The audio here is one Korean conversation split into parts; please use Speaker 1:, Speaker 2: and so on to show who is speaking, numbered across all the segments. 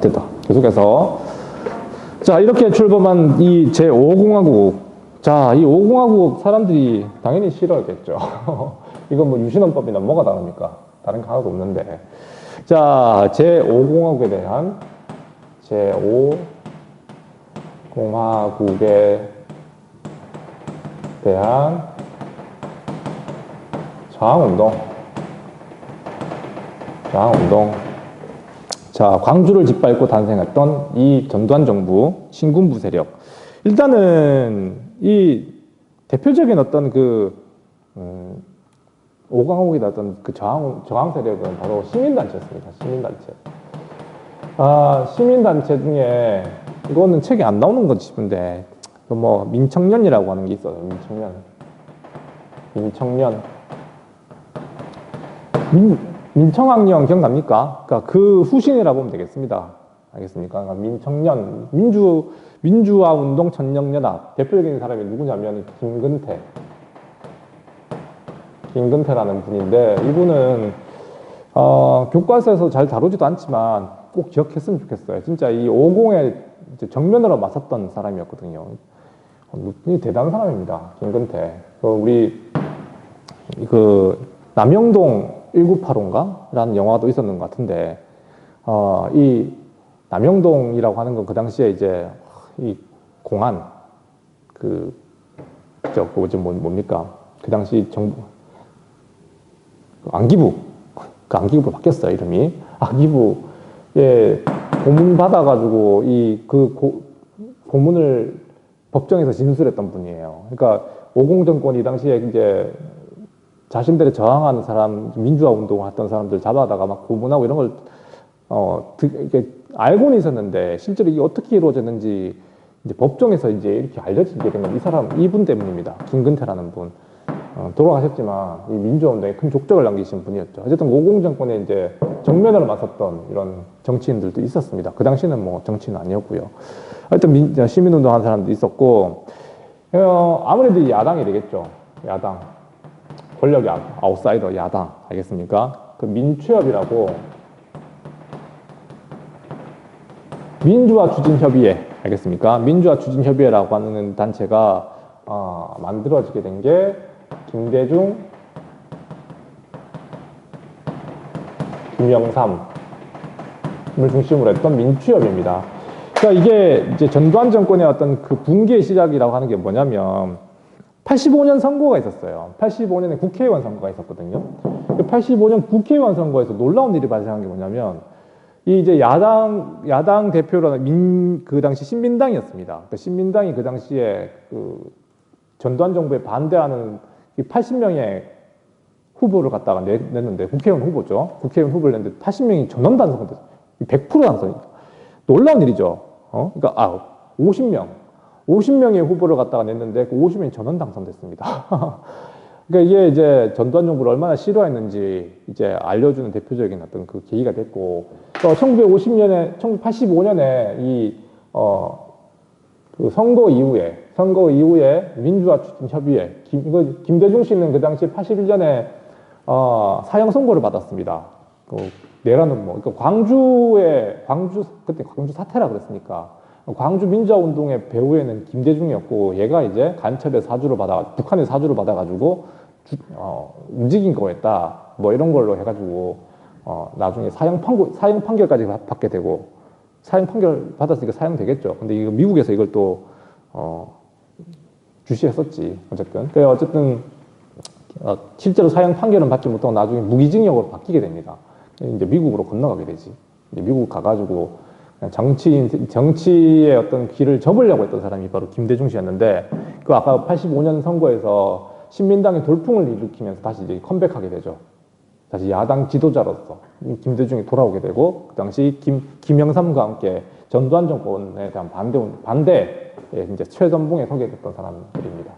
Speaker 1: 됐다. 계속해서. 자, 이렇게 출범한 이 제5공화국. 자, 이 5공화국 사람들이 당연히 싫어했겠죠. 이건 뭐 유신헌법이나 뭐가 다릅니까? 다른 거 하나도 없는데. 자, 제5공화국에 대한 제5공화국에 대한 저항운동. 자, 광주를 짓밟고 탄생했던 이 전두환 정부 신군부 세력. 일단은 이 대표적인 어떤 그 5강국의 어떤 그 저항 세력은 바로 시민단체였습니다. 시민단체 중에 이거는 책에 안 나오는 것 싶은데 뭐 민청년이라고 하는 게 있어요. 민청학령 기억납니까? 그러니까 그 후신이라고 보면 되겠습니다. 알겠습니까? 그러니까 민청년, 민주화 운동 천년연합 대표적인 사람이 누구냐면 김근태라는 분인데, 이분은 교과서에서 잘 다루지도 않지만 꼭 기억했으면 좋겠어요. 진짜 이 50에 정면으로 맞섰던 사람이었거든요. 대단한 사람입니다. 김근태. 우리 남영동 1985인가? 라는 영화도 있었는 것 같은데, 이 남영동이라고 하는 건 그 당시에 이제 이 공안, 뭡니까? 그 당시 정부, 안기부로 바뀌었어요, 이름이. 안기부에 고문 받아가지고 고문을 법정에서 진술했던 분이에요. 그러니까 50 정권이 당시에 이제 자신들이 저항하는 사람, 민주화 운동을 했던 사람들 잡아다가 막 고문하고 이런 걸, 이렇게 알고는 있었는데, 실제로 이게 어떻게 이루어졌는지, 이제 법정에서 이제 이렇게 알려지게 된 건 이분 때문입니다. 김근태라는 분. 돌아가셨지만, 이 민주화 운동에 큰 족적을 남기신 분이었죠. 어쨌든 50 정권에 이제 정면으로 맞섰던 이런 정치인들도 있었습니다. 그 당시는 뭐 정치는 아니었고요. 하여튼 시민운동 한 사람도 있었고, 아무래도 야당이 되겠죠. 야당. 권력의 아웃사이더 야당. 알겠습니까? 그 민추협이라고, 민주화추진협의회. 알겠습니까? 민주화추진협의회라고 하는 단체가 만들어지게 된 게 김대중, 김영삼을 중심으로 했던 민추협입니다. 그러니까 이게 이제 전두환 정권의 어떤 그 붕괴의 시작이라고 하는 게 뭐냐면, 85년 선거가 있었어요. 85년에 국회의원 선거가 있었거든요. 85년 국회의원 선거에서 놀라운 일이 발생한 게 뭐냐면, 이 이제 야당 대표로는 그 당시 신민당이었습니다. 그 신민당이 그 당시에 전두환 정부에 반대하는 80명의 후보를 갖다가 냈는데, 국회의원 후보죠. 국회의원 후보를 냈는데 80명이 전원 당선됐어요. 100% 당선입니다. 놀라운 일이죠. 그러니까 50명의 후보를 갖다가 냈는데 그 50명이 전원 당선됐습니다. 그러니까 이게 이제 전두환 정부를 얼마나 싫어했는지 이제 알려주는 대표적인 어떤 그 계기가 됐고, 1985년에 그 선거 이후에 민주화추진협의회, 김대중 씨는 그 당시 81년에 사형 선고를 받았습니다. 내라는 그러니까 그때 광주 사태라 그랬으니까, 광주 민주화운동의 배후에는 김대중이었고, 얘가 이제 간첩의 북한의 사주를 받아가지고 움직인 거였다. 뭐 이런 걸로 해가지고 나중에 사형 판결까지 받게 되고, 사형 판결 받았으니까 사형 되겠죠. 근데 이거 미국에서 이걸 또 주시했었지. 어쨌든 실제로 사형 판결은 받지 못하고 나중에 무기징역으로 바뀌게 됩니다. 이제 미국으로 건너가게 되지. 이제 미국 가가지고 정치의 어떤 길을 접으려고 했던 사람이 바로 김대중 씨였는데, 그 아까 85년 선거에서 신민당의 돌풍을 일으키면서 다시 이제 컴백하게 되죠. 다시 야당 지도자로서 김대중이 돌아오게 되고, 그 당시 김영삼과 함께 전두환 정권에 대한 반대에 이제 최선봉에 서게 됐던 사람들입니다.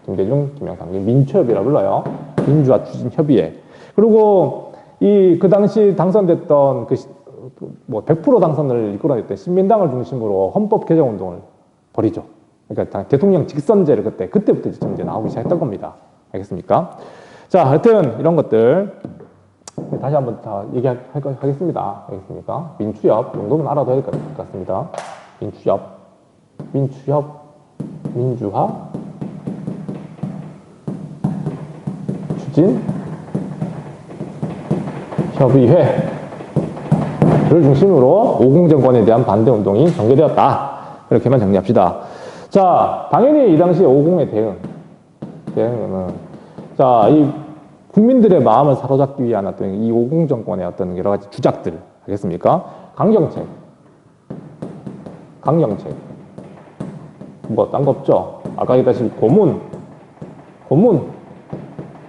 Speaker 1: 김대중, 김영삼, 민추협이라고 불러요. 민주화추진협의회. 그리고 그 당시 당선됐던 100% 당선을 이끌어냈던 신민당을 중심으로 헌법 개정 운동을 벌이죠. 그러니까 대통령 직선제를 그때부터 이제 나오기 시작했던 겁니다. 알겠습니까? 자, 하여튼 이런 것들. 다시 한번 다 얘기하겠습니다. 알겠습니까? 민추협 정도는 알아둬야 될 것 같습니다. 민추협, 민주화, 추진, 협의회를 중심으로 오공정권에 대한 반대 운동이 전개되었다. 이렇게만 정리합시다. 자, 당연히 이 당시에 오공의 대응은 자, 이 국민들의 마음을 사로잡기 위한 어떤 이 오공정권의 어떤 여러 가지 주작들 알겠습니까? 강경책, 뭐 딴 거 없죠. 아까 얘기했다시피 고문,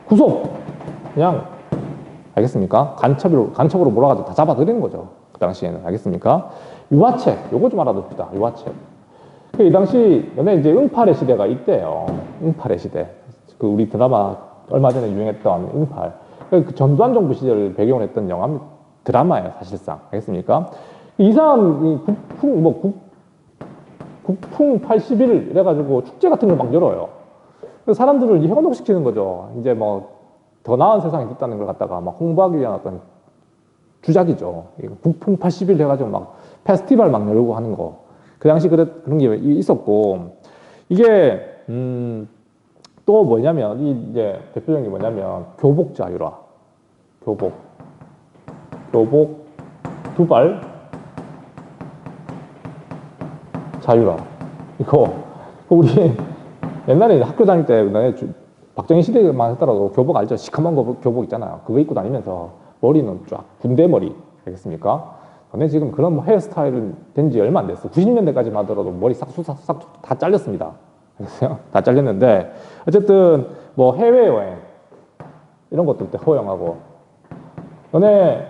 Speaker 1: 구속, 그냥 알겠습니까? 간첩으로 몰아가지고 다 잡아들이는 거죠. 그 당시에는 알겠습니까? 유화책, 요거 좀 알아둡시다. 유화책. 이 당시 연애 이제 응팔의 시대가 있대요. 응팔의 시대. 그 우리 드라마 얼마 전에 유행했던 응팔. 그 전두환 정부 시절을 배경으로 했던 드라마예요, 사실상. 알겠습니까? 이상한 국풍 80일 이래가지고 축제 같은 걸 막 열어요. 그래서 사람들을 현혹시키는 거죠. 이제 뭐 더 나은 세상이 됐다는 걸 갖다가 막 홍보하기 위한 어떤 주작이죠. 국풍 80일 해가지고 막 페스티벌 막 열고 하는 거. 그 당시 그런 게 있었고, 이게, 또 뭐냐면, 이제 대표적인 게 뭐냐면, 교복 자유화. 교복, 두발, 자유화. 이거, 우리 옛날에 학교 다닐 때, 박정희 시대만 했더라도 교복 알죠? 시커먼 교복 있잖아요. 그거 입고 다니면서 머리는 쫙 군대 머리. 알겠습니까? 근데 지금 그런 뭐 헤어스타일은 된 지 얼마 안 됐어. 90년대까지만 하더라도 머리 싹 다 잘렸습니다. 알겠어요? 다 잘렸는데, 어쨌든 뭐 해외여행, 이런 것들 때 허용하고. 너네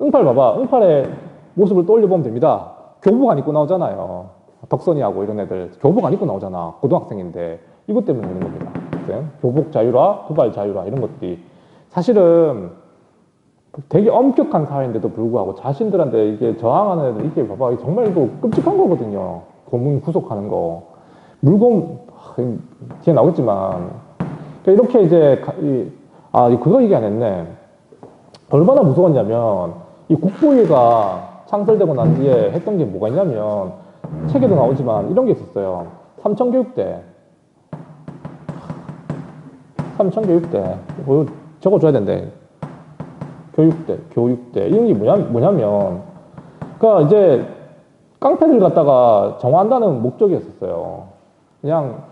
Speaker 1: 응팔 봐봐. 응팔의 모습을 떠올려보면 됩니다. 교복 안 입고 나오잖아요. 덕선이하고 이런 애들 교복 안 입고 나오잖아. 고등학생인데. 이것 때문에 그런 겁니다. 교복 자유화, 두발 자유화 이런 것들이 사실은 되게 엄격한 사회인데도 불구하고 자신들한테 이게 저항하는 애들 이게 봐봐 정말 이거 끔찍한 거거든요. 고문 구속하는 거 물건 뒤에 나오겠지만 이렇게 이제 그거 얘기 안 했네. 얼마나 무서웠냐면 이 국보위가 창설되고 난 뒤에 했던 게 뭐가 있냐면 책에도 나오지만 이런 게 있었어요. 삼천교육대 이거 적어줘야 된대. 교육대 이런 게 뭐냐면 그러니까 이제 깡패들 갖다가 정화한다는 목적이었었어요. 그냥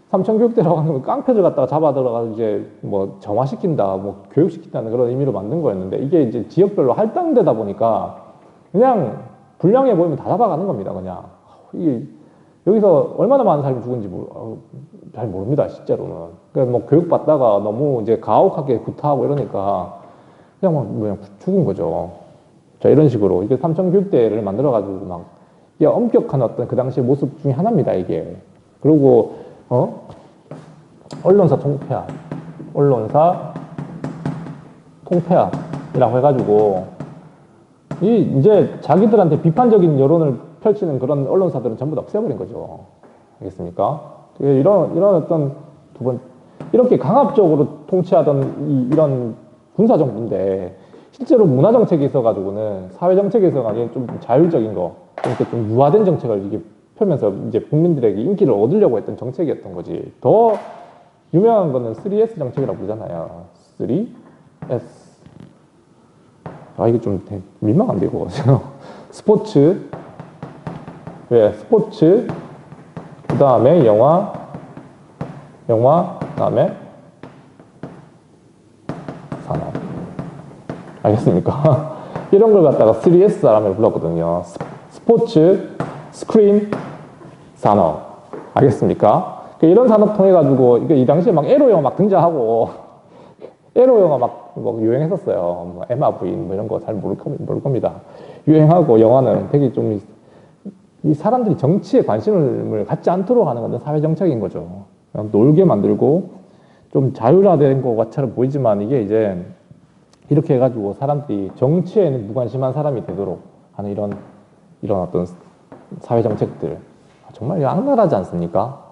Speaker 1: 삼천교육대라고 하는 건 깡패들 갖다가 잡아 들어가서 이제 뭐 정화시킨다, 뭐 교육시킨다는 그런 의미로 만든 거였는데 이게 이제 지역별로 할당되다 보니까 그냥 불량해 보이면 다 잡아가는 겁니다. 그냥 이게 여기서 얼마나 많은 사람이 죽은지 잘 모릅니다, 실제로는. 그러니까 뭐 교육받다가 너무 이제 가혹하게 구타하고 이러니까 그냥 죽은 거죠. 자, 이런 식으로. 이게 삼천교육대를 만들어가지고 막, 이게 엄격한 어떤 그 당시의 모습 중에 하나입니다, 이게. 그리고, 언론사 통폐합이라고 해가지고, 이제 자기들한테 비판적인 여론을 펼치는 그런 언론사들은 전부 다 없애버린 거죠. 알겠습니까? 이런 어떤 이렇게 강압적으로 통치하던 이런 군사정부인데, 실제로 문화정책에 있어가지고는, 사회정책에 있어가지고 좀 자율적인 거, 좀 유화된 정책을 이게 펴면서 이제 국민들에게 인기를 얻으려고 했던 정책이었던 거지. 더 유명한 거는 3S 정책이라고 부르잖아요. 3S. 이게 좀 민망한데, 이거. 스포츠, 그 다음에 영화, 그 다음에 산업. 알겠습니까? 이런 걸 갖다가 3S라고 불렀거든요. 스포츠, 스크린, 산업. 알겠습니까? 이런 산업 통해가지고, 이 당시에 막 에로 영화 막 등장하고, 에로 영화 막 유행했었어요. 뭐, 에마 부인, 뭐 이런 거 잘 모를 겁니다. 유행하고, 영화는 되게 좀, 이 사람들이 정치에 관심을 갖지 않도록 하는 건 사회정책인 거죠. 그냥 놀게 만들고, 좀 자율화된 것처럼 보이지만, 이게 이제, 이렇게 해가지고 사람들이 정치에는 무관심한 사람이 되도록 하는 이런 어떤 사회정책들. 정말 악랄하지 않습니까?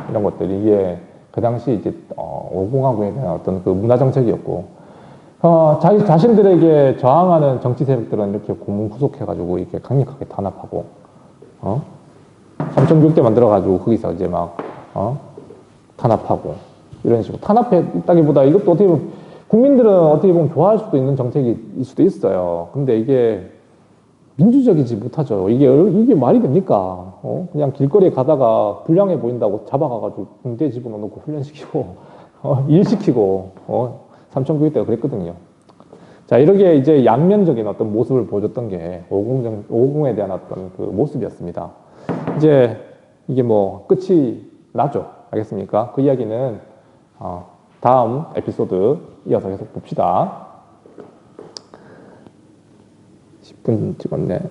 Speaker 1: 이런 것들이 이게 그 당시 이제 오공화국에 대한 어떤 그 문화정책이었고, 자기 자신들에게 저항하는 정치 세력들은 이렇게 고문구속해가지고 이렇게 강력하게 탄압하고, 3.6대 만들어가지고 거기서 이제 막, 탄압하고, 이런 식으로. 탄압했다기보다 이것도 어떻게 보면, 국민들은 어떻게 보면 좋아할 수도 있는 정책일 수도 있어요. 근데 이게 민주적이지 못하죠. 이게 말이 됩니까? 그냥 길거리에 가다가 불량해 보인다고 잡아가가지고 군대에 집어넣고 훈련시키고, 일시키고, 3.9일 때가 그랬거든요. 자, 이렇게 이제 양면적인 어떤 모습을 보여줬던 게 550에 대한 어떤 그 모습이었습니다. 이제 이게 뭐 끝이 나죠. 알겠습니까? 그 이야기는, 다음 에피소드 이어서 계속 봅시다. 10분 찍었네.